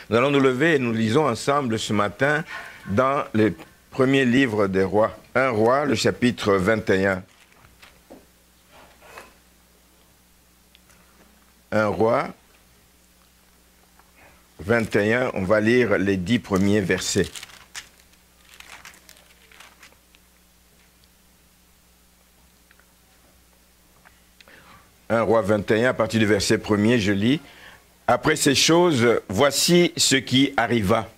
Nous allons nous lever et nous lisons ensemble ce matin dans le premier livre des rois. 1 roi, le chapitre 21. 1 roi 21, on va lire les 10 premiers versets. Un roi 21, à partir du verset 1er, je lis. Après ces choses, voici ce qui arriva.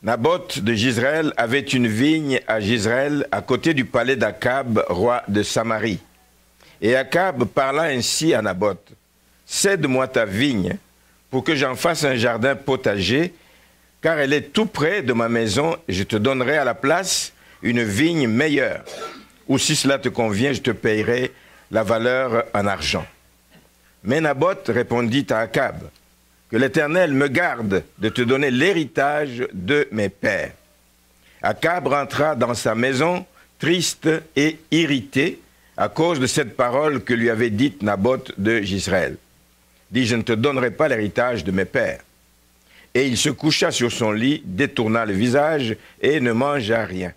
Naboth de Jezreel avait une vigne à Jezreel, à côté du palais d'Akab, roi de Samarie. Et Akab parla ainsi à Naboth. Cède-moi ta vigne, pour que j'en fasse un jardin potager, car elle est tout près de ma maison, et je te donnerai à la place une vigne meilleure. Ou si cela te convient, je te payerai la valeur en argent. Mais Naboth répondit à Akab, que l'Éternel me garde de te donner l'héritage de mes pères. Akab rentra dans sa maison, triste et irrité, à cause de cette parole que lui avait dite Naboth de Jezreel. Dit, je ne te donnerai pas l'héritage de mes pères. Et il se coucha sur son lit, détourna le visage et ne mangea rien.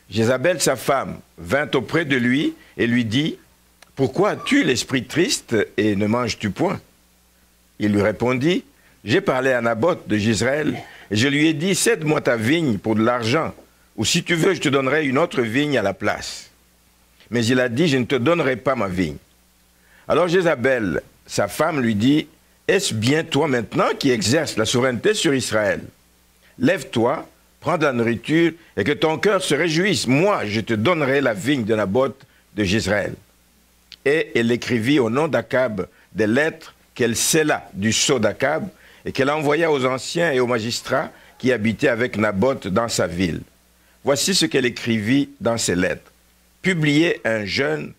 Jézabel, sa femme, vint auprès de lui et lui dit, pourquoi as-tu l'esprit triste et ne manges-tu point? Il lui répondit, j'ai parlé à Naboth de Jezreel et je lui ai dit, cède-moi ta vigne pour de l'argent, ou si tu veux, je te donnerai une autre vigne à la place. Mais il a dit, je ne te donnerai pas ma vigne. Alors Jézabel, sa femme, lui dit, est-ce bien toi maintenant qui exerces la souveraineté sur Israël? Lève-toi, prends de la nourriture et que ton cœur se réjouisse. Moi, je te donnerai la vigne de Naboth de Jezreel. Et elle écrivit au nom d'Akab des lettres qu'elle scella du sceau d'Akab et qu'elle envoya aux anciens et aux magistrats qui habitaient avec Naboth dans sa ville. Voici ce qu'elle écrivit dans ces lettres. Publiez un jeûne,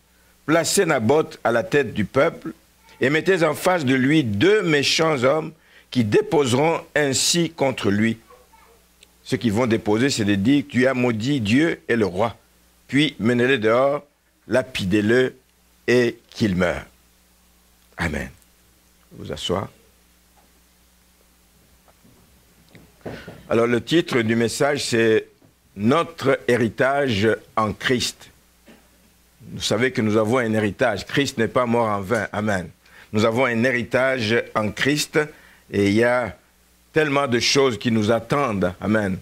placez Naboth à la tête du peuple et mettez en face de lui 2 méchants hommes qui déposeront ainsi contre lui. Ce qu'ils vont déposer, c'est de dire, tu as maudit Dieu et le roi. Puis menez-le dehors, lapidez-le et qu'il meure. Amen. Vous asseoir. Alors le titre du message, c'est « Notre héritage en Christ ». Vous savez que nous avons un héritage. Christ n'est pas mort en vain. Amen. Nous avons un héritage en Christ et il y a tellement de choses qui nous attendent. Amen.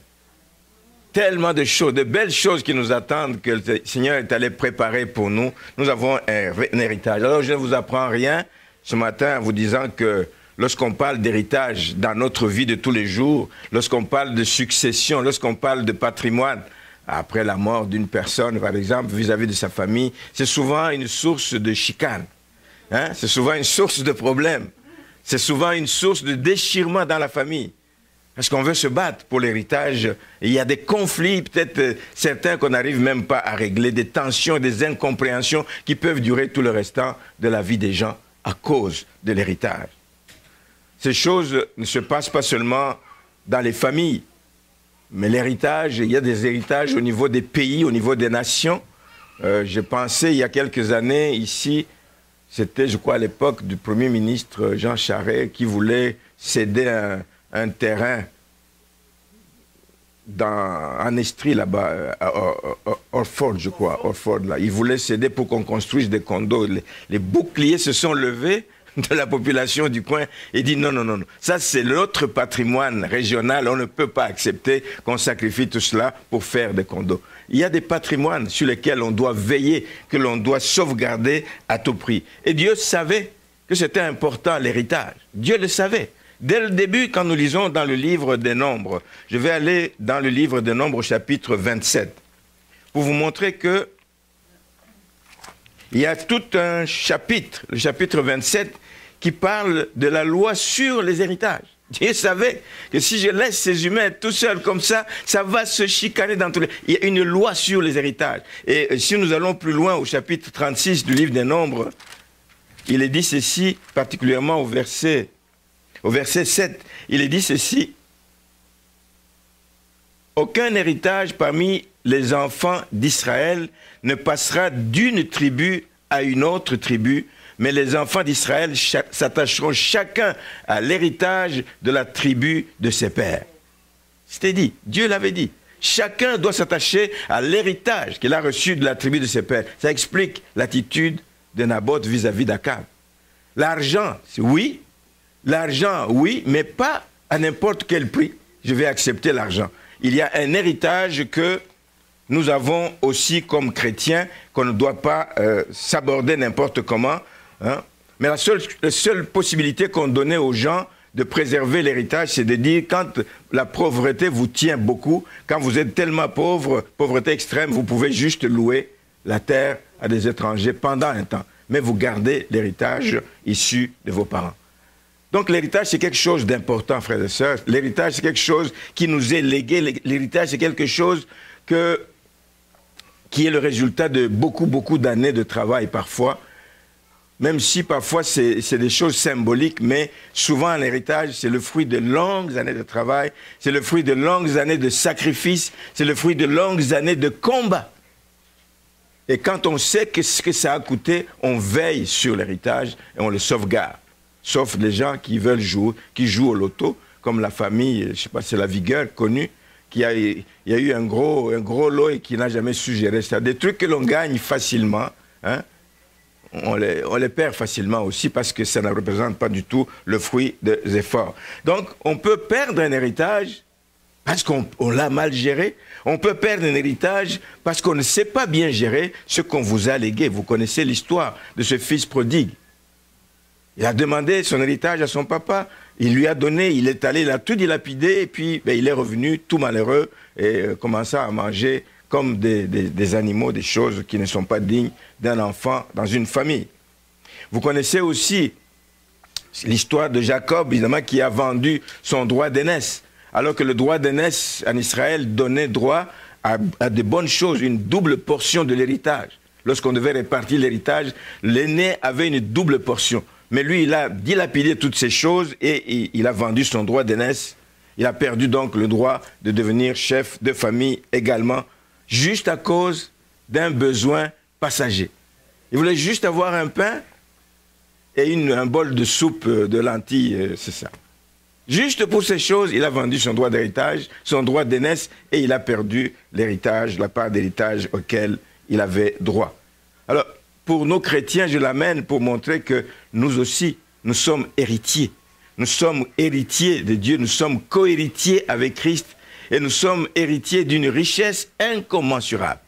Tellement de choses, de belles choses qui nous attendent que le Seigneur est allé préparer pour nous. Nous avons un héritage. Alors je ne vous apprends rien ce matin en vous disant que lorsqu'on parle d'héritage dans notre vie de tous les jours, lorsqu'on parle de succession, lorsqu'on parle de patrimoine, après la mort d'une personne, par exemple, vis-à-vis de sa famille, c'est souvent une source de chicane. Hein? C'est souvent une source de problème. C'est souvent une source de déchirement dans la famille. Parce qu'on veut se battre pour l'héritage. Il y a des conflits, peut-être certains qu'on n'arrive même pas à régler, des tensions, des incompréhensions qui peuvent durer tout le restant de la vie des gens à cause de l'héritage. Ces choses ne se passent pas seulement dans les familles, mais l'héritage, il y a des héritages au niveau des pays, au niveau des nations. Je pensais il y a quelques années ici, c'était je crois à l'époque du Premier ministre Jean Charest qui voulait céder un terrain en Estrie, là-bas, à Orford, je crois, Orford, là. Il voulait céder pour qu'on construise des condos. Les boucliers se sont levés de la population du coin et dit non, non, non, non. Ça, c'est notre patrimoine régional. On ne peut pas accepter qu'on sacrifie tout cela pour faire des condos. Il y a des patrimoines sur lesquels on doit veiller, que l'on doit sauvegarder à tout prix. Et Dieu savait que c'était important, l'héritage. Dieu le savait. Dès le début, quand nous lisons dans le livre des Nombres, je vais aller dans le livre des Nombres au chapitre 27, pour vous montrer que il y a tout un chapitre, le chapitre 27, qui parle de la loi sur les héritages. Dieu savait que si je laisse ces humains tout seuls comme ça, ça va se chicaner dans tous les... Il y a une loi sur les héritages. Et si nous allons plus loin au chapitre 36 du livre des Nombres, il est dit ceci, particulièrement au verset 7, il est dit ceci. Aucun héritage parmi les enfants d'Israël ne passera d'une tribu à une autre tribu, mais les enfants d'Israël s'attacheront chacun à l'héritage de la tribu de ses pères. C'était dit, Dieu l'avait dit. Chacun doit s'attacher à l'héritage qu'il a reçu de la tribu de ses pères. Ça explique l'attitude de Naboth vis-à-vis d'Akab. L'argent, oui, mais pas à n'importe quel prix. Je vais accepter l'argent. Il y a un héritage que nous avons aussi comme chrétiens, qu'on ne doit pas s'aborder n'importe comment. Hein. Mais la seule possibilité qu'on donnait aux gens de préserver l'héritage, c'est de dire quand la pauvreté vous tient beaucoup, quand vous êtes tellement pauvre, pauvreté extrême, vous pouvez juste louer la terre à des étrangers pendant un temps. Mais vous gardez l'héritage issu de vos parents. Donc l'héritage, c'est quelque chose d'important, frères et sœurs. L'héritage, c'est quelque chose qui nous est légué. L'héritage, c'est quelque chose qui est le résultat de beaucoup d'années de travail parfois. Même si parfois c'est des choses symboliques, mais souvent l'héritage, c'est le fruit de longues années de travail, c'est le fruit de longues années de sacrifice, c'est le fruit de longues années de combat. Et quand on sait ce que ça a coûté, on veille sur l'héritage et on le sauvegarde. Sauf les gens qui veulent jouer, qui jouent au loto, comme la famille, je ne sais pas, c'est la Vigueur connue, il y a eu un gros lot et qui n'a jamais su gérer ça. Des trucs que l'on gagne facilement, hein, on les perd facilement aussi parce que ça ne représente pas du tout le fruit des efforts. Donc, on peut perdre un héritage parce qu'on l'a mal géré. On peut perdre un héritage parce qu'on ne sait pas bien gérer ce qu'on vous a légué. Vous connaissez l'histoire de ce fils prodigue. Il a demandé son héritage à son papa. Il lui a donné, il est allé, il a tout dilapidé et puis il est revenu tout malheureux et commença à manger comme des animaux, des choses qui ne sont pas dignes d'un enfant dans une famille. Vous connaissez aussi l'histoire de Jacob, évidemment, qui a vendu son droit d'aînesse, alors que le droit d'aînesse en Israël donnait droit à de bonnes choses, une double portion de l'héritage. Lorsqu'on devait répartir l'héritage, l'aîné avait une double portion. Mais lui, il a dilapidé toutes ces choses et il a vendu son droit d'aînesse. Il a perdu donc le droit de devenir chef de famille également, juste à cause d'un besoin passager. Il voulait juste avoir un pain et un bol de soupe de lentilles, c'est ça. Juste pour ces choses, il a vendu son droit d'héritage, son droit d'aînesse, et il a perdu l'héritage, la part d'héritage auquel il avait droit. Alors, pour nos chrétiens, je l'amène pour montrer que nous aussi, nous sommes héritiers. Nous sommes héritiers de Dieu, nous sommes co-héritiers avec Christ, et nous sommes héritiers d'une richesse incommensurable.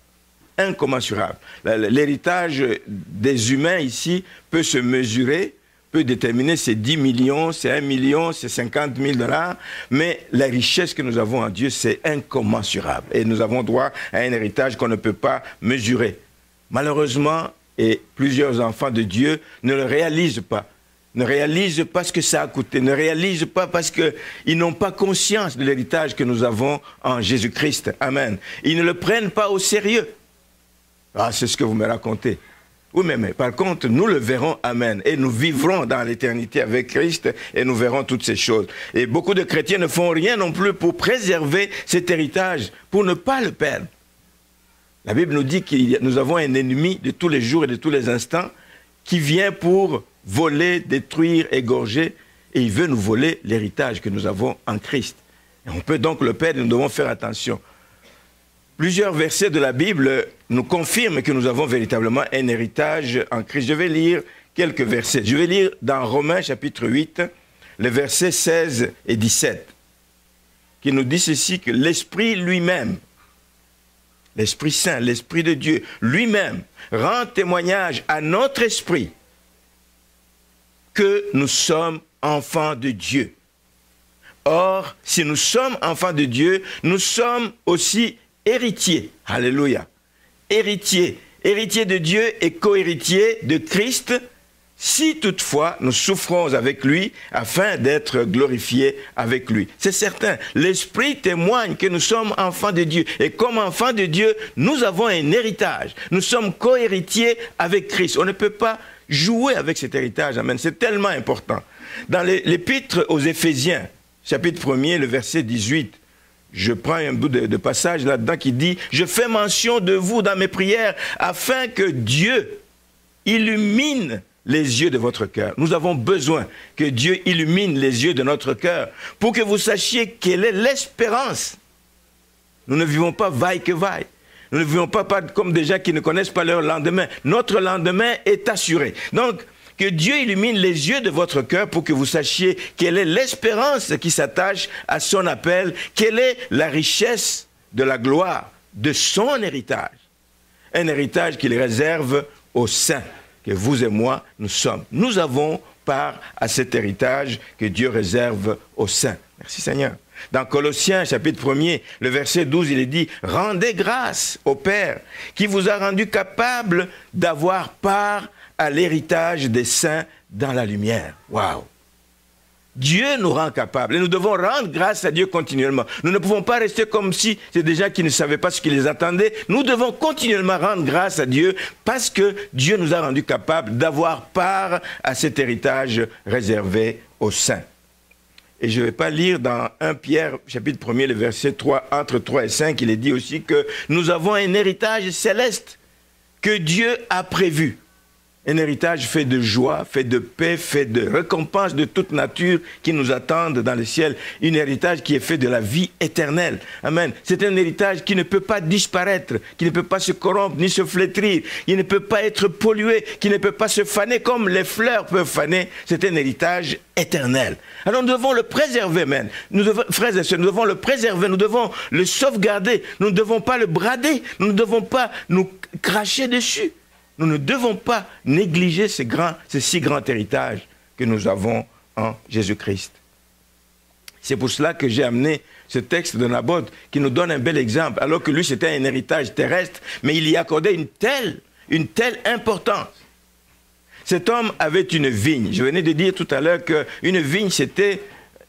Incommensurable. L'héritage des humains ici peut se mesurer, peut déterminer c'est 10 millions, c'est 1 million, c'est 50 000 $, mais la richesse que nous avons en Dieu, c'est incommensurable. Et nous avons droit à un héritage qu'on ne peut pas mesurer. Malheureusement, et plusieurs enfants de Dieu ne le réalisent pas. Ne réalisent pas ce que ça a coûté, ne réalisent pas parce qu'ils n'ont pas conscience de l'héritage que nous avons en Jésus-Christ. Amen. Ils ne le prennent pas au sérieux. Ah, c'est ce que vous me racontez. Oui, mais par contre, nous le verrons, amen. Et nous vivrons dans l'éternité avec Christ et nous verrons toutes ces choses. Et beaucoup de chrétiens ne font rien non plus pour préserver cet héritage, pour ne pas le perdre. La Bible nous dit que nous avons un ennemi de tous les jours et de tous les instants qui vient pour voler, détruire, égorger, et il veut nous voler l'héritage que nous avons en Christ. Et on peut donc le perdre et nous devons faire attention. Plusieurs versets de la Bible nous confirment que nous avons véritablement un héritage en Christ. Je vais lire quelques versets. Je vais lire dans Romains chapitre 8, les versets 16 et 17, qui nous dit ceci, que l'Esprit lui-même, l'Esprit Saint, l'Esprit de Dieu, lui-même, rend témoignage à notre esprit que nous sommes enfants de Dieu. Or, si nous sommes enfants de Dieu, nous sommes aussi héritiers. Alléluia. Héritiers. Héritiers de Dieu et co-héritiers de Christ, si toutefois nous souffrons avec lui afin d'être glorifiés avec lui. C'est certain, l'Esprit témoigne que nous sommes enfants de Dieu. Et comme enfants de Dieu, nous avons un héritage. Nous sommes co-héritiers avec Christ. On ne peut pas jouer avec cet héritage. Amen. C'est tellement important. Dans l'épître aux Éphésiens, chapitre 1er, le verset 18, je prends un bout de passage là-dedans qui dit « Je fais mention de vous dans mes prières afin que Dieu illumine les yeux de votre cœur. Nous avons besoin que Dieu illumine les yeux de notre cœur pour que vous sachiez quelle est l'espérance. Nous ne vivons pas vaille que vaille. Nous ne vivons pas comme des gens qui ne connaissent pas leur lendemain. Notre lendemain est assuré. Donc, que Dieu illumine les yeux de votre cœur pour que vous sachiez quelle est l'espérance qui s'attache à son appel, quelle est la richesse de la gloire de son héritage. Un héritage qu'il réserve aux saints, que vous et moi, nous sommes. Nous avons part à cet héritage que Dieu réserve aux saints. Merci Seigneur. Dans Colossiens, chapitre 1er, le verset 12, il est dit « Rendez grâce au Père qui vous a rendu capable d'avoir part à l'héritage des saints dans la lumière. » Waouh! Dieu nous rend capables et nous devons rendre grâce à Dieu continuellement. Nous ne pouvons pas rester comme si c'est des gens qui ne savaient pas ce qui les attendait. Nous devons continuellement rendre grâce à Dieu parce que Dieu nous a rendus capables d'avoir part à cet héritage réservé aux saints. Et je ne vais pas lire dans 1 Pierre, chapitre 1er, le verset 3, entre 3 et 5, il est dit aussi que nous avons un héritage céleste que Dieu a prévu. Un héritage fait de joie, fait de paix, fait de récompense de toute nature qui nous attendent dans le ciel. Un héritage qui est fait de la vie éternelle. Amen. C'est un héritage qui ne peut pas disparaître, qui ne peut pas se corrompre ni se flétrir, qui ne peut pas être pollué, qui ne peut pas se faner comme les fleurs peuvent faner. C'est un héritage éternel. Alors nous devons le préserver, man. Frères et sœurs, nous devons le préserver, nous devons le sauvegarder. Nous ne devons pas le brader, nous ne devons pas nous cracher dessus. Nous ne devons pas négliger ce si grand héritage que nous avons en Jésus-Christ. C'est pour cela que j'ai amené ce texte de Naboth qui nous donne un bel exemple, alors que lui c'était un héritage terrestre, mais il y accordait une telle importance. Cet homme avait une vigne. Je venais de dire tout à l'heure qu'une vigne c'était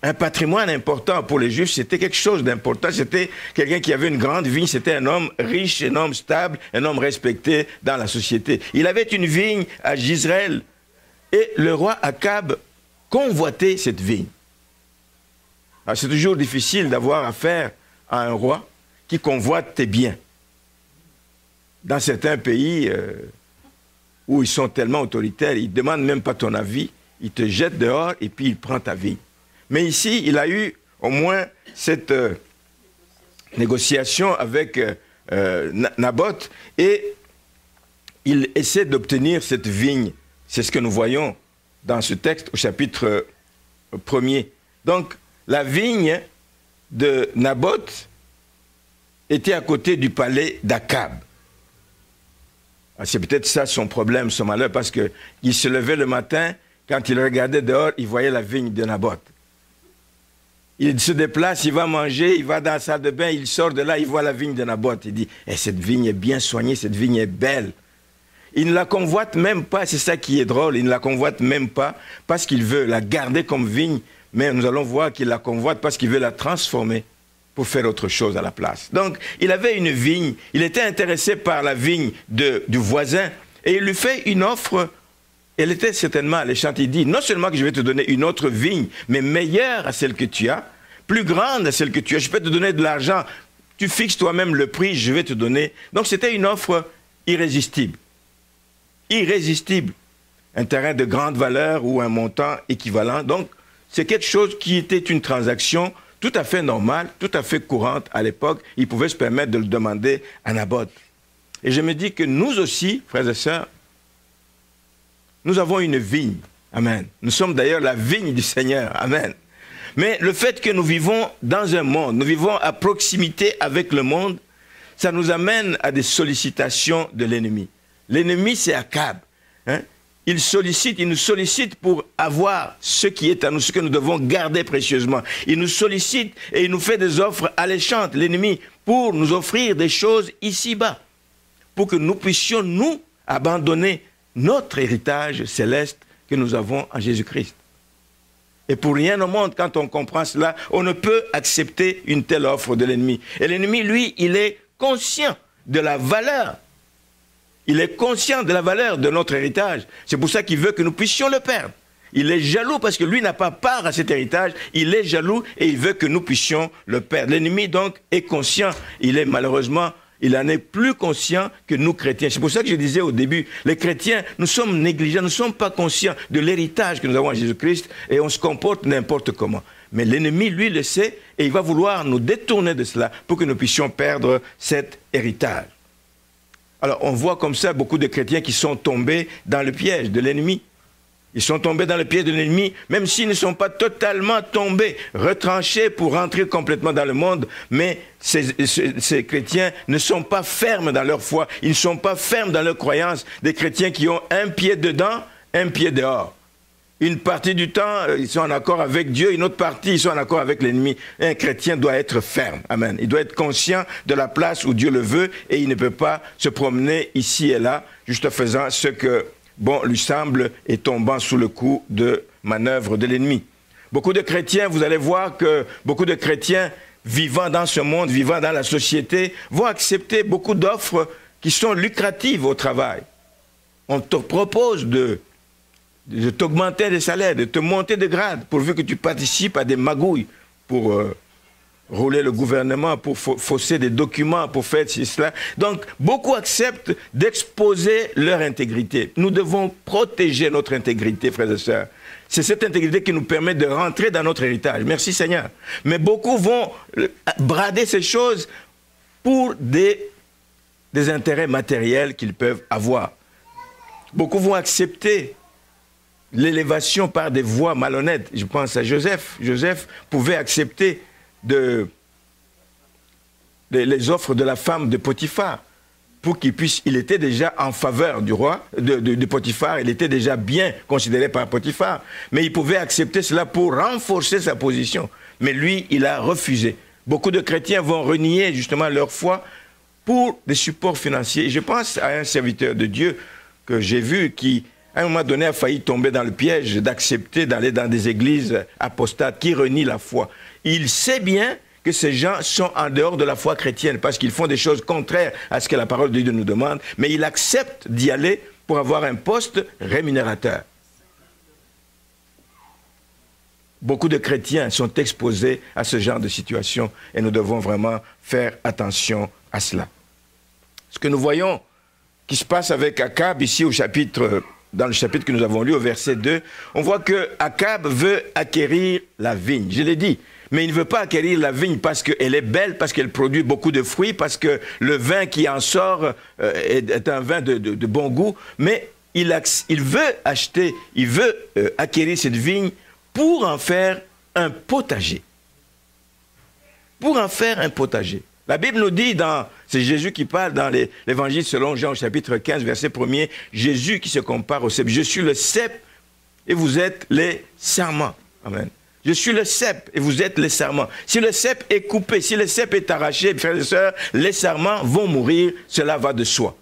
un patrimoine important pour les Juifs, c'était quelque chose d'important. C'était quelqu'un qui avait une grande vigne, c'était un homme riche, un homme stable, un homme respecté dans la société. Il avait une vigne à Jezreel et le roi Akab convoitait cette vigne. C'est toujours difficile d'avoir affaire à un roi qui convoite tes biens. Dans certains pays où ils sont tellement autoritaires, ils ne demandent même pas ton avis, ils te jettent dehors et puis ils prennent ta vigne. Mais ici, il a eu au moins cette négociation avec Naboth et il essaie d'obtenir cette vigne. C'est ce que nous voyons dans ce texte au chapitre 1er. Donc, la vigne de Naboth était à côté du palais d'Akab. C'est peut-être ça son problème, son malheur, parce qu'il se levait le matin, quand il regardait dehors, il voyait la vigne de Naboth. Il se déplace, il va manger, il va dans la salle de bain, il sort de là, il voit la vigne de Naboth. Il dit, cette vigne est bien soignée, cette vigne est belle. Il ne la convoite même pas, c'est ça qui est drôle, il ne la convoite même pas parce qu'il veut la garder comme vigne, mais nous allons voir qu'il la convoite parce qu'il veut la transformer pour faire autre chose à la place. Donc, il avait une vigne, il était intéressé par la vigne du voisin et il lui fait une offre. Elle était certainement alléchante. Il dit, non seulement que je vais te donner une autre vigne, mais meilleure à celle que tu as, plus grande à celle que tu as. Je peux te donner de l'argent. Tu fixes toi-même le prix, je vais te donner. Donc c'était une offre irrésistible. Irrésistible. Un terrain de grande valeur ou un montant équivalent. Donc c'est quelque chose qui était une transaction tout à fait normale, tout à fait courante à l'époque. Il pouvait se permettre de le demander à Naboth. Et je me dis que nous aussi, frères et sœurs, nous avons une vigne. Amen. Nous sommes d'ailleurs la vigne du Seigneur. Amen. Mais le fait que nous vivons dans un monde, nous vivons à proximité avec le monde, ça nous amène à des sollicitations de l'ennemi. L'ennemi, c'est Akab. Hein? Il nous sollicite pour avoir ce qui est à nous, ce que nous devons garder précieusement. Il nous sollicite et il nous fait des offres alléchantes, l'ennemi, pour nous offrir des choses ici-bas, pour que nous puissions, nous, abandonner notre héritage céleste que nous avons en Jésus-Christ. Et pour rien au monde, quand on comprend cela, on ne peut accepter une telle offre de l'ennemi. Et l'ennemi, lui, il est conscient de la valeur. Il est conscient de la valeur de notre héritage. C'est pour ça qu'il veut que nous puissions le perdre. Il est jaloux parce que lui n'a pas part à cet héritage. Il est jaloux et il veut que nous puissions le perdre. L'ennemi, donc, est conscient. Il est malheureusement Il en est plus conscient que nous chrétiens. C'est pour ça que je disais au début, les chrétiens, nous sommes négligents, nous ne sommes pas conscients de l'héritage que nous avons en Jésus-Christ et on se comporte n'importe comment. Mais l'ennemi, lui, le sait et il va vouloir nous détourner de cela pour que nous puissions perdre cet héritage. Alors, on voit comme ça beaucoup de chrétiens qui sont tombés dans le piège de l'ennemi. Ils sont tombés dans le piège de l'ennemi, même s'ils ne sont pas totalement tombés, retranchés pour rentrer complètement dans le monde. Mais ces chrétiens ne sont pas fermes dans leur foi. Ils ne sont pas fermes dans leur croyance. Des chrétiens qui ont un pied dedans, un pied dehors. Une partie du temps, ils sont en accord avec Dieu. Une autre partie, ils sont en accord avec l'ennemi. Un chrétien doit être ferme. Amen. Il doit être conscient de la place où Dieu le veut et il ne peut pas se promener ici et là, juste faisant ce que lui semble et tombant sous le coup de manœuvre de l'ennemi. Beaucoup de chrétiens, vous allez voir que beaucoup de chrétiens vivant dans ce monde, vivant dans la société, vont accepter beaucoup d'offres qui sont lucratives au travail. On te propose de t'augmenter les salaires, de te monter de grade, pourvu que tu participes à des magouilles pour rouler le gouvernement, pour fausser des documents, pour faire cela. Donc, beaucoup acceptent d'exposer leur intégrité. Nous devons protéger notre intégrité, frères et sœurs. C'est cette intégrité qui nous permet de rentrer dans notre héritage. Merci Seigneur. Mais beaucoup vont brader ces choses pour des intérêts matériels qu'ils peuvent avoir. Beaucoup vont accepter l'élévation par des voies malhonnêtes. Je pense à Joseph. Joseph pouvait accepter les offres de la femme de Potiphar pour qu'il puisse, il était déjà en faveur du roi, de Potiphar, il était déjà bien considéré par Potiphar, mais il pouvait accepter cela pour renforcer sa position. Mais lui, il a refusé. Beaucoup de chrétiens vont renier justement leur foi pour des supports financiers. Je pense à un serviteur de Dieu que j'ai vu qui, à un moment donné, a failli tomber dans le piège d'accepter d'aller dans des églises apostates qui renient la foi. Il sait bien que ces gens sont en dehors de la foi chrétienne parce qu'ils font des choses contraires à ce que la parole de Dieu nous demande, mais il accepte d'y aller pour avoir un poste rémunérateur. Beaucoup de chrétiens sont exposés à ce genre de situation et nous devons vraiment faire attention à cela. Ce que nous voyons qui se passe avec Akab ici dans le chapitre que nous avons lu au verset 2, on voit que Akab veut acquérir la vigne. Je l'ai dit, mais il ne veut pas acquérir la vigne parce qu'elle est belle, parce qu'elle produit beaucoup de fruits, parce que le vin qui en sort est un vin de bon goût, mais il veut acheter, il veut acquérir cette vigne pour en faire un potager. Pour en faire un potager. La Bible nous dit, c'est Jésus qui parle dans l'évangile selon Jean au chapitre 15, verset 1er, Jésus qui se compare au cep. Je suis le cep et vous êtes les sarments. Amen. Je suis le cep et vous êtes les sarments. Si le cep est coupé, si le cep est arraché, frères et sœurs, les sarments vont mourir, cela va de soi.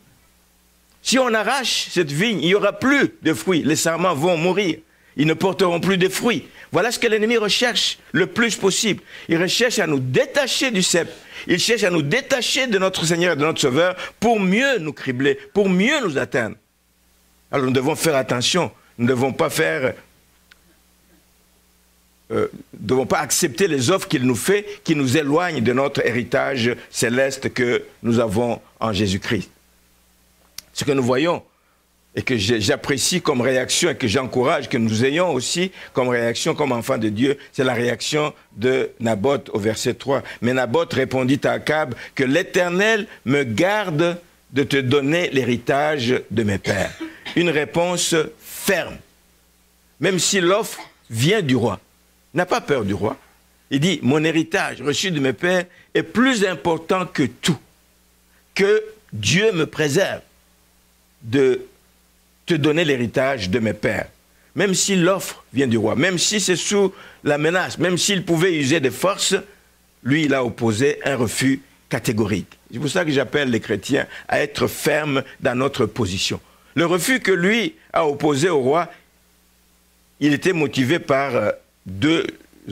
Si on arrache cette vigne, il n'y aura plus de fruits, les sarments vont mourir. Ils ne porteront plus de fruits. Voilà ce que l'ennemi recherche le plus possible. Il recherche à nous détacher du cep. Il cherche à nous détacher de notre Seigneur et de notre Sauveur pour mieux nous cribler, pour mieux nous atteindre. Alors nous devons faire attention. Nous ne devons pas accepter les offres qu'il nous fait, qui nous éloignent de notre héritage céleste que nous avons en Jésus-Christ. Ce que nous voyons, et que j'apprécie comme réaction et que j'encourage que nous ayons aussi comme réaction, comme enfants de Dieu, c'est la réaction de Naboth au verset 3. Mais Naboth répondit à Akab que l'Éternel me garde de te donner l'héritage de mes pères. Une réponse ferme. Même si l'offre vient du roi, il n'a pas peur du roi. Il dit, mon héritage reçu de mes pères est plus important que tout. Que Dieu me préserve de te donner l'héritage de mes pères. Même si l'offre vient du roi, même si c'est sous la menace, même s'il pouvait user de force, lui, il a opposé un refus catégorique. C'est pour ça que j'appelle les chrétiens à être fermes dans notre position. Le refus que lui a opposé au roi, il était motivé par deux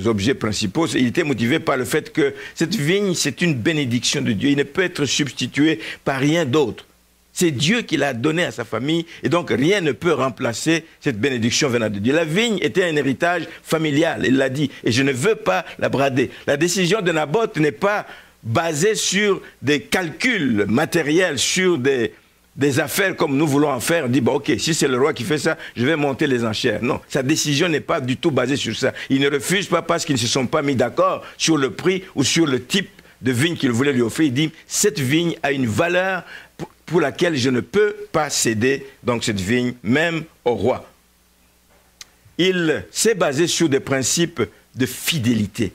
objets principaux. Il était motivé par le fait que cette vigne, c'est une bénédiction de Dieu. Il ne peut être substitué par rien d'autre. C'est Dieu qui l'a donné à sa famille et donc rien ne peut remplacer cette bénédiction venant de Dieu. La vigne était un héritage familial, il l'a dit, et je ne veux pas la brader. La décision de Naboth n'est pas basé sur des calculs matériels, sur des affaires comme nous voulons en faire. On dit, bon, ok, si c'est le roi qui fait ça, je vais monter les enchères. Non, sa décision n'est pas du tout basée sur ça. Il ne refuse pas parce qu'ils ne se sont pas mis d'accord sur le prix ou sur le type de vigne qu'il voulait lui offrir. Il dit, cette vigne a une valeur pour laquelle je ne peux pas céder, donc cette vigne, même au roi. Il s'est basé sur des principes de fidélité,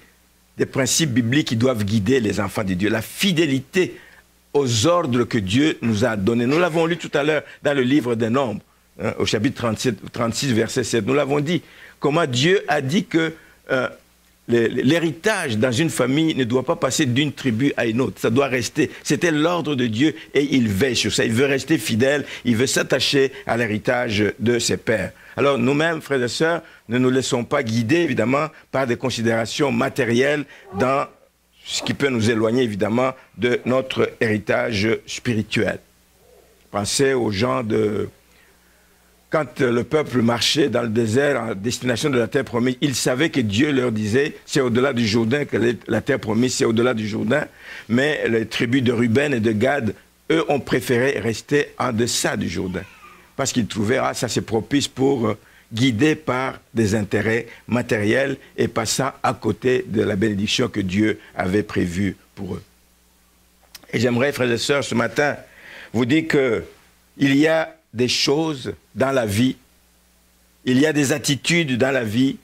des principes bibliques qui doivent guider les enfants de Dieu. La fidélité aux ordres que Dieu nous a donnés. Nous l'avons lu tout à l'heure dans le livre des Nombres, hein, au chapitre 36, verset 7. Nous l'avons dit, comment Dieu a dit que l'héritage dans une famille ne doit pas passer d'une tribu à une autre. Ça doit rester. C'était l'ordre de Dieu et il veille sur ça. Il veut rester fidèle. Il veut s'attacher à l'héritage de ses pères. Alors nous-mêmes, frères et sœurs, ne nous laissons pas guider, évidemment, par des considérations matérielles dans ce qui peut nous éloigner, évidemment, de notre héritage spirituel. Pensez aux gens de... Quand le peuple marchait dans le désert en destination de la terre promise, ils savaient que Dieu leur disait, c'est au-delà du Jourdain que la terre promise, c'est au-delà du Jourdain. Mais les tribus de Ruben et de Gad, eux, ont préféré rester en deçà du Jourdain. Parce qu'ils trouvaient, ah, ça c'est propice pour guider par des intérêts matériels et passant à côté de la bénédiction que Dieu avait prévue pour eux. Et j'aimerais, frères et sœurs, ce matin, vous dire qu'il y a des choses dans la vie, il y a des attitudes dans la vie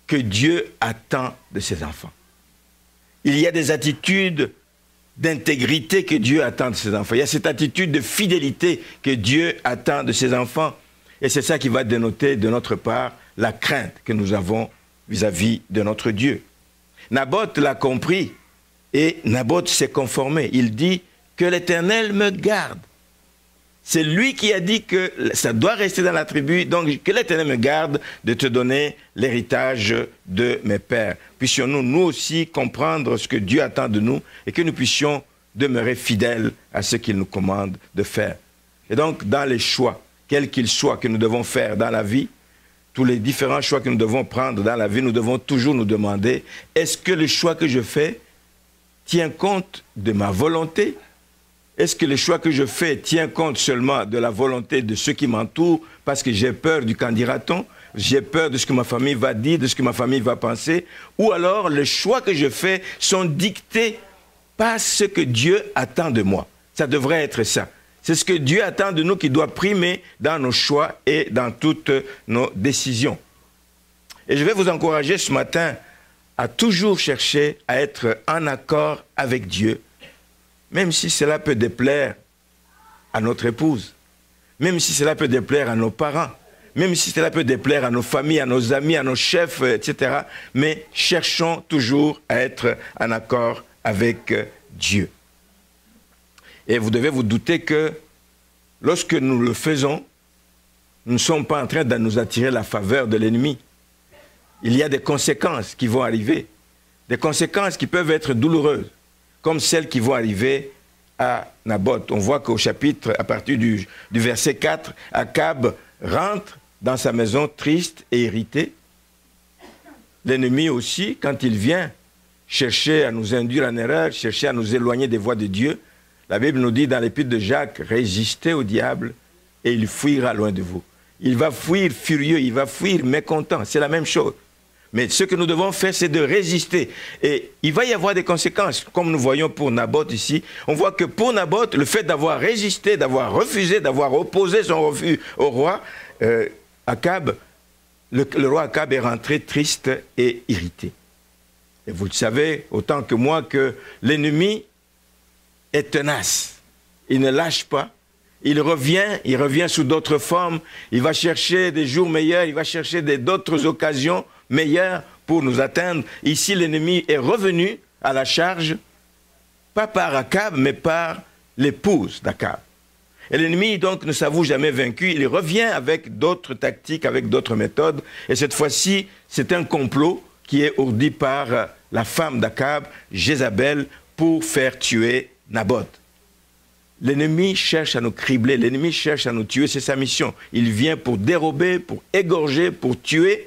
que Dieu attend de ses enfants. Il y a des attitudes d'intégrité que Dieu attend de ses enfants. Il y a cette attitude de fidélité que Dieu attend de ses enfants. Et c'est ça qui va dénoter de notre part la crainte que nous avons vis-à-vis de notre Dieu. Naboth l'a compris et Naboth s'est conformé. Il dit que l'Éternel me garde. C'est lui qui a dit que ça doit rester dans la tribu, donc que l'Éternel me garde de te donner l'héritage de mes pères. Puissions-nous, nous aussi, comprendre ce que Dieu attend de nous et que nous puissions demeurer fidèles à ce qu'il nous commande de faire. Et donc, dans les choix, quels qu'ils soient, que nous devons faire dans la vie, tous les différents choix que nous devons prendre dans la vie, nous devons toujours nous demander, est-ce que le choix que je fais tient compte de ma volonté ? Est-ce que le choix que je fais tient compte seulement de la volonté de ceux qui m'entourent parce que j'ai peur du qu'en dira-t-on, j'ai peur de ce que ma famille va dire, de ce que ma famille va penser, ou alors les choix que je fais sont dictés par ce que Dieu attend de moi. Ça devrait être ça. C'est ce que Dieu attend de nous qui doit primer dans nos choix et dans toutes nos décisions. Et je vais vous encourager ce matin à toujours chercher à être en accord avec Dieu, même si cela peut déplaire à notre épouse, même si cela peut déplaire à nos parents, même si cela peut déplaire à nos familles, à nos amis, à nos chefs, etc. Mais cherchons toujours à être en accord avec Dieu. Et vous devez vous douter que lorsque nous le faisons, nous ne sommes pas en train de nous attirer la faveur de l'ennemi. Il y a des conséquences qui vont arriver, des conséquences qui peuvent être douloureuses, comme celles qui vont arriver à Naboth. On voit qu'au chapitre, à partir du verset 4, Akab rentre dans sa maison triste et irrité. L'ennemi aussi, quand il vient chercher à nous induire en erreur, chercher à nous éloigner des voies de Dieu, la Bible nous dit dans l'épître de Jacques, résistez au diable et il fuira loin de vous. Il va fuir furieux, il va fuir mécontent, c'est la même chose. Mais ce que nous devons faire, c'est de résister. Et il va y avoir des conséquences, comme nous voyons pour Naboth ici. On voit que pour Naboth, le fait d'avoir résisté, d'avoir refusé, d'avoir opposé son refus au roi, Akab, le roi Akab est rentré triste et irrité. Et vous le savez, autant que moi, que l'ennemi est tenace. Il ne lâche pas. Il revient sous d'autres formes. Il va chercher des jours meilleurs, il va chercher d'autres occasions meilleures pour nous atteindre. Ici, l'ennemi est revenu à la charge, pas par Akab, mais par l'épouse d'Akab. Et l'ennemi, donc, ne s'avoue jamais vaincu. Il revient avec d'autres tactiques, avec d'autres méthodes. Et cette fois-ci, c'est un complot qui est ourdi par la femme d'Akab, Jézabel, pour faire tuer Naboth. L'ennemi cherche à nous cribler, l'ennemi cherche à nous tuer, c'est sa mission. Il vient pour dérober, pour égorger, pour tuer.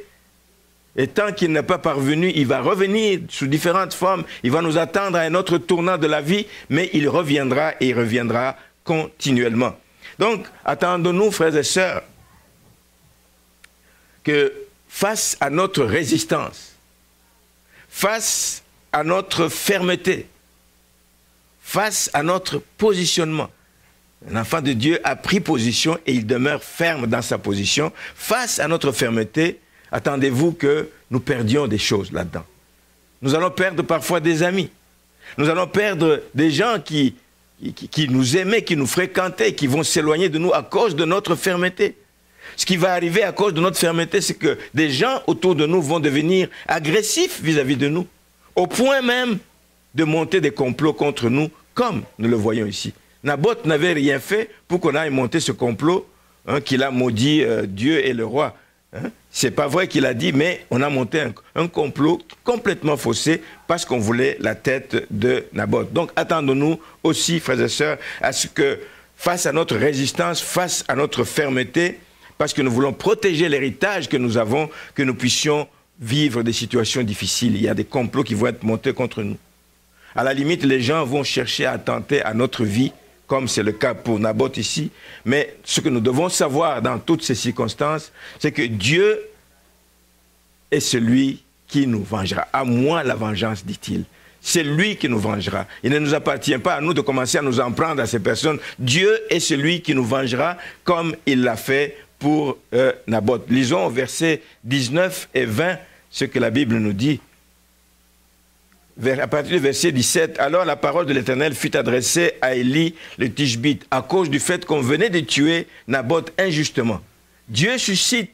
Et tant qu'il n'est pas parvenu, il va revenir sous différentes formes. Il va nous attendre à un autre tournant de la vie, mais il reviendra et il reviendra continuellement. Donc, attendons-nous, frères et sœurs, que face à notre résistance, face à notre fermeté, face à notre positionnement, un enfant de Dieu a pris position et il demeure ferme dans sa position. Face à notre fermeté, attendez-vous que nous perdions des choses là-dedans. Nous allons perdre parfois des amis. Nous allons perdre des gens qui nous aimaient, qui nous fréquentaient, qui vont s'éloigner de nous à cause de notre fermeté. Ce qui va arriver à cause de notre fermeté, c'est que des gens autour de nous vont devenir agressifs vis-à-vis de nous, au point même de monter des complots contre nous, comme nous le voyons ici. Naboth n'avait rien fait pour qu'on aille monter ce complot, qu'il a maudit Dieu et le roi. C'est pas vrai qu'il a dit, mais on a monté un complot complètement faussé parce qu'on voulait la tête de Naboth. Donc attendons-nous aussi, frères et sœurs, à ce que, face à notre résistance, face à notre fermeté, parce que nous voulons protéger l'héritage que nous avons, que nous puissions vivre des situations difficiles. Il y a des complots qui vont être montés contre nous. À la limite, les gens vont chercher à attenter à notre vie, comme c'est le cas pour Naboth ici. Mais ce que nous devons savoir dans toutes ces circonstances, c'est que Dieu est celui qui nous vengera. À moi la vengeance, dit-il. C'est lui qui nous vengera. Il ne nous appartient pas à nous de commencer à nous en prendre à ces personnes. Dieu est celui qui nous vengera comme il l'a fait pour Naboth. Lisons au verset 19 et 20 ce que la Bible nous dit. À partir du verset 17, alors la parole de l'Éternel fut adressée à Élie le Tishbite, à cause du fait qu'on venait de tuer Naboth injustement. Dieu suscite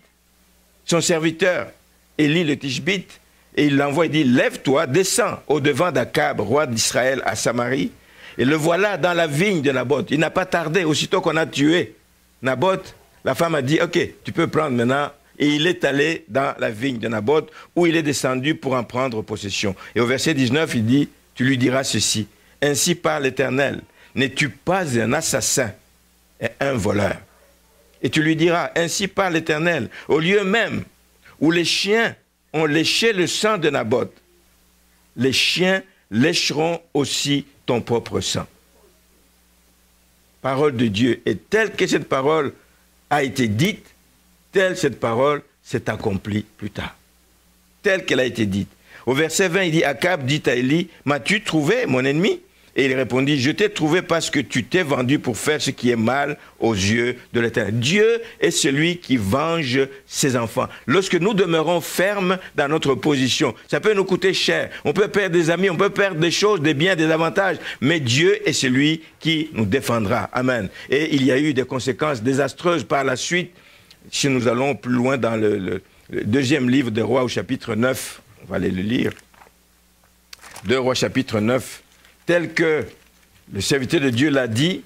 son serviteur, Élie le Tishbite, et il l'envoie et dit, lève-toi, descends au-devant d'Akab, roi d'Israël, à Samarie, et le voilà dans la vigne de Naboth. Il n'a pas tardé, aussitôt qu'on a tué Naboth, la femme a dit, ok, tu peux prendre maintenant. Et il est allé dans la vigne de Naboth, où il est descendu pour en prendre possession. Et au verset 19, il dit, tu lui diras ceci, ainsi parle l'Éternel, n'es-tu pas un assassin et un voleur? Et tu lui diras, ainsi parle l'Éternel, au lieu même où les chiens ont léché le sang de Naboth, les chiens lécheront aussi ton propre sang. Parole de Dieu. Et telle que cette parole a été dite, telle cette parole s'est accomplie plus tard. Telle qu'elle a été dite. Au verset 20, il dit, Akab dit à Élie, m'as-tu trouvé, mon ennemi? Et il répondit, je t'ai trouvé parce que tu t'es vendu pour faire ce qui est mal aux yeux de l'Éternel. Dieu est celui qui venge ses enfants. Lorsque nous demeurons fermes dans notre position, ça peut nous coûter cher. On peut perdre des amis, on peut perdre des choses, des biens, des avantages. Mais Dieu est celui qui nous défendra. Amen. Et il y a eu des conséquences désastreuses par la suite. Si nous allons plus loin dans le deuxième livre des Rois au chapitre 9, on va aller le lire. 2 Rois chapitre 9, tel que le serviteur de Dieu l'a dit,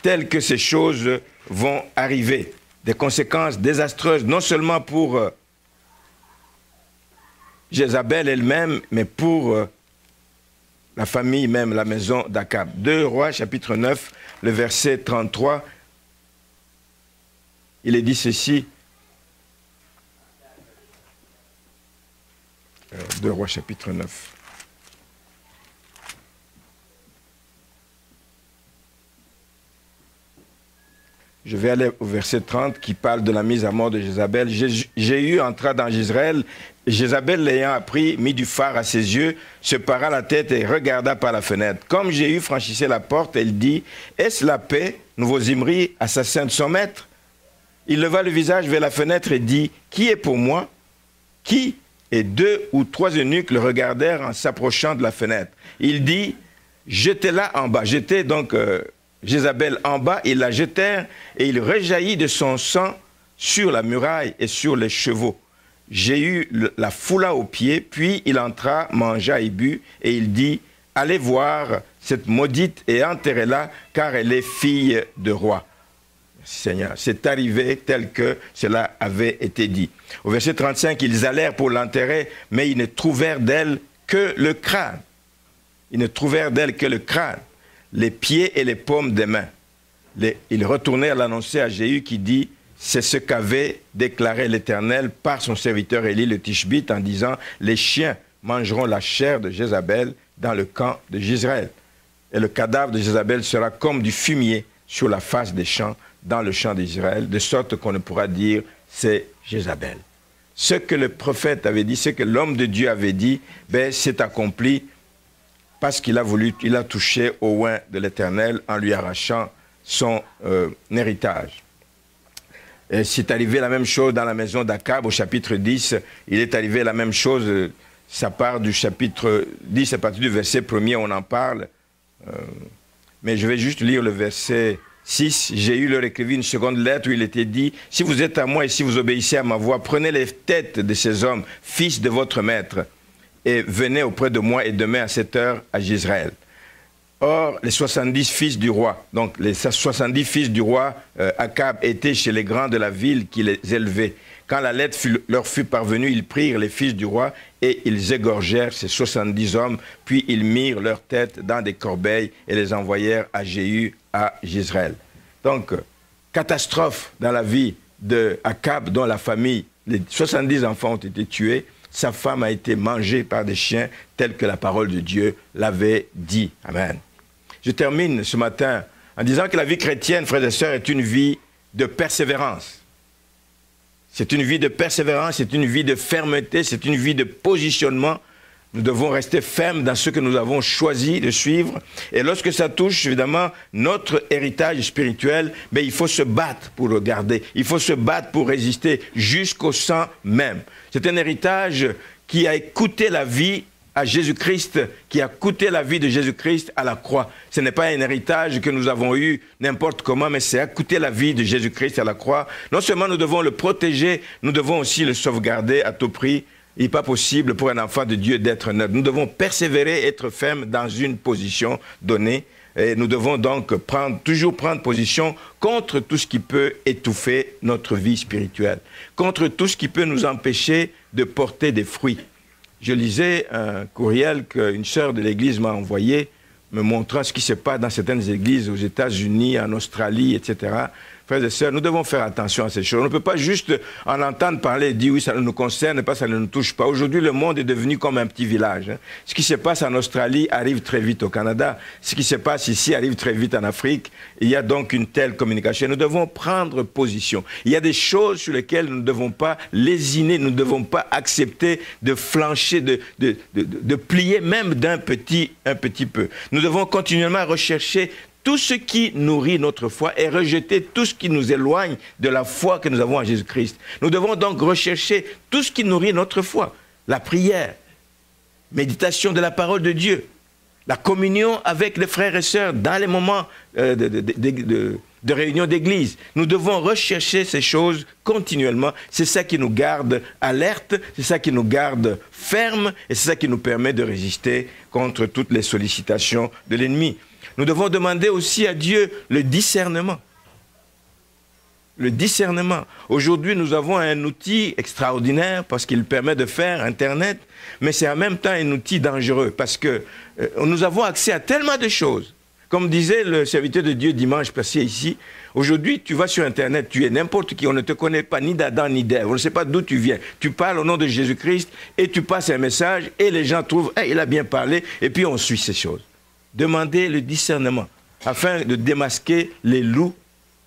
tel que ces choses vont arriver. Des conséquences désastreuses, non seulement pour Jézabel elle-même, mais pour la famille même, la maison d'Akab. 2 Rois chapitre 9, le verset 33, il est dit ceci. 2 Rois chapitre 9. Je vais aller au verset 30 qui parle de la mise à mort de Jézabel. Jéhu entra dans Jezreel. Jézabel, l'ayant appris, mit du phare à ses yeux, se para la tête et regarda par la fenêtre. Comme Jéhu franchissait la porte, elle dit, « Est-ce la paix, nouveau Zimri, assassin de son maître ?» Il leva le visage vers la fenêtre et dit, « Qui est pour moi ?» Qui? Et 2 ou 3 eunuques le regardèrent en s'approchant de la fenêtre. Il dit, « Jetez-la en bas. » Jetez donc Jézabel en bas, ils la jetèrent et il rejaillit de son sang sur la muraille et sur les chevaux. Jéhu la foula aux pieds, puis il entra, mangea et but, et il dit, « Allez voir cette maudite et enterrez-la, car elle est fille de roi. » Seigneur, c'est arrivé tel que cela avait été dit. Au verset 35, ils allèrent pour l'enterrer, mais ils ne trouvèrent d'elle que le crâne. Ils ne trouvèrent d'elle que le crâne, les pieds et les paumes des mains. Ils retournèrent l'annoncer à Jéhu qui dit, C'est ce qu'avait déclaré l'Éternel par son serviteur Élie le Tishbite en disant « Les chiens mangeront la chair de Jézabel dans le camp de Jezreel. Et le cadavre de Jézabel sera comme du fumier sur la face des champs dans le champ d'Israël, de sorte qu'on ne pourra dire « c'est Jézabel ». Ce que le prophète avait dit, ce que l'homme de Dieu avait dit, ben, c'est accompli parce qu'il a voulu, il a touché au oint de l'Éternel en lui arrachant son héritage. C'est arrivé la même chose dans la maison d'Akab au chapitre 10. Il est arrivé la même chose, ça part du chapitre 10, à partir du verset 1er, on en parle. Mais je vais juste lire le verset 6. J'ai eu leur écrivit une seconde lettre où il était dit « Si vous êtes à moi et si vous obéissez à ma voix, prenez les têtes de ces hommes, fils de votre maître, et venez auprès de moi et demain à cette heure à Jezreel. » Or, les 70 fils du roi, donc les 70 fils du roi Akab étaient chez les grands de la ville qui les élevaient. Quand la lettre leur fut parvenue, ils prirent les fils du roi et ils égorgèrent ces 70 hommes, puis ils mirent leurs têtes dans des corbeilles et les envoyèrent à Jéhu à Jezreel. Donc, catastrophe dans la vie de Akab, dont la famille, les 70 enfants ont été tués. Sa femme a été mangée par des chiens, tel que la parole de Dieu l'avait dit. Amen. Je termine ce matin en disant que la vie chrétienne, frères et sœurs, est une vie de persévérance. C'est une vie de persévérance, c'est une vie de fermeté, c'est une vie de positionnement. Nous devons rester fermes dans ce que nous avons choisi de suivre. Et lorsque ça touche, évidemment, notre héritage spirituel, mais il faut se battre pour le garder. Il faut se battre pour résister jusqu'au sang même. C'est un héritage qui a coûté la vie à Jésus-Christ, qui a coûté la vie de Jésus-Christ à la croix. Ce n'est pas un héritage que nous avons eu n'importe comment, mais c'est à coûter la vie de Jésus-Christ à la croix. Non seulement nous devons le protéger, nous devons aussi le sauvegarder à tout prix. Il n'est pas possible pour un enfant de Dieu d'être neutre. Nous devons persévérer, être fermes dans une position donnée. Et nous devons donc toujours prendre position contre tout ce qui peut étouffer notre vie spirituelle, contre tout ce qui peut nous empêcher de porter des fruits. Je lisais un courriel qu'une sœur de l'Église m'a envoyé, me montrant ce qui se passe dans certaines églises aux États-Unis, en Australie, etc. Frères et sœurs, nous devons faire attention à ces choses. On ne peut pas juste en entendre parler et dire oui, ça ne nous concerne pas, ça ne nous touche pas. Aujourd'hui, le monde est devenu comme un petit village. Ce qui se passe en Australie arrive très vite au Canada. Ce qui se passe ici arrive très vite en Afrique. Il y a donc une telle communication. Nous devons prendre position. Il y a des choses sur lesquelles nous ne devons pas lésiner, nous ne devons pas accepter de flancher, de plier même d'un petit peu. Nous devons continuellement rechercher tout ce qui nourrit notre foi et rejeter tout ce qui nous éloigne de la foi que nous avons en Jésus-Christ. Nous devons donc rechercher tout ce qui nourrit notre foi. La prière, méditation de la parole de Dieu, la communion avec les frères et sœurs dans les moments de réunion d'église. Nous devons rechercher ces choses continuellement. C'est ça qui nous garde alertes, c'est ça qui nous garde fermes et c'est ça qui nous permet de résister contre toutes les sollicitations de l'ennemi. Nous devons demander aussi à Dieu le discernement. Le discernement. Aujourd'hui, nous avons un outil extraordinaire parce qu'il permet de faire Internet, mais c'est en même temps un outil dangereux parce que nous avons accès à tellement de choses. Comme disait le serviteur de Dieu dimanche passé ici, aujourd'hui, tu vas sur Internet, tu es n'importe qui, on ne te connaît pas ni d'Adam ni d'Ève, on ne sait pas d'où tu viens. Tu parles au nom de Jésus-Christ et tu passes un message et les gens trouvent, hey, il a bien parlé, et puis on suit ces choses. Demandez le discernement afin de démasquer les loups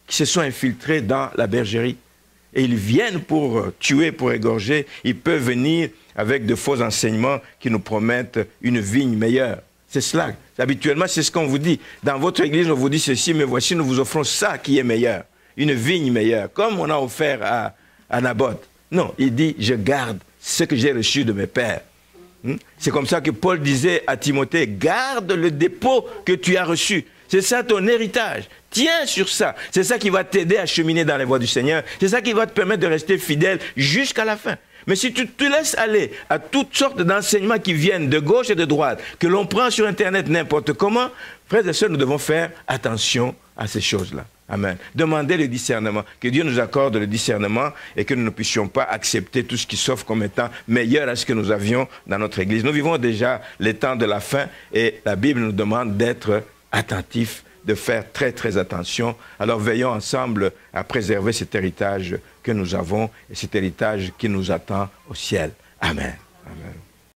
qui se sont infiltrés dans la bergerie. Et ils viennent pour tuer, pour égorger. Ils peuvent venir avec de faux enseignements qui nous promettent une vigne meilleure. C'est cela. Habituellement, c'est ce qu'on vous dit. Dans votre église, on vous dit ceci, mais voici, nous vous offrons ça qui est meilleur. Une vigne meilleure, comme on a offert à Naboth. Non, il dit, je garde ce que j'ai reçu de mes pères. C'est comme ça que Paul disait à Timothée, garde le dépôt que tu as reçu. C'est ça ton héritage. Tiens sur ça. C'est ça qui va t'aider à cheminer dans les voies du Seigneur. C'est ça qui va te permettre de rester fidèle jusqu'à la fin. Mais si tu te laisses aller à toutes sortes d'enseignements qui viennent de gauche et de droite, que l'on prend sur Internet n'importe comment, frères et sœurs, nous devons faire attention à ces choses-là. Amen. Demandez le discernement, que Dieu nous accorde le discernement et que nous ne puissions pas accepter tout ce qui s'offre comme étant meilleur à ce que nous avions dans notre Église. Nous vivons déjà les temps de la fin et la Bible nous demande d'être attentifs, de faire très très attention. Alors veillons ensemble à préserver cet héritage que nous avons et cet héritage qui nous attend au ciel. Amen. Amen.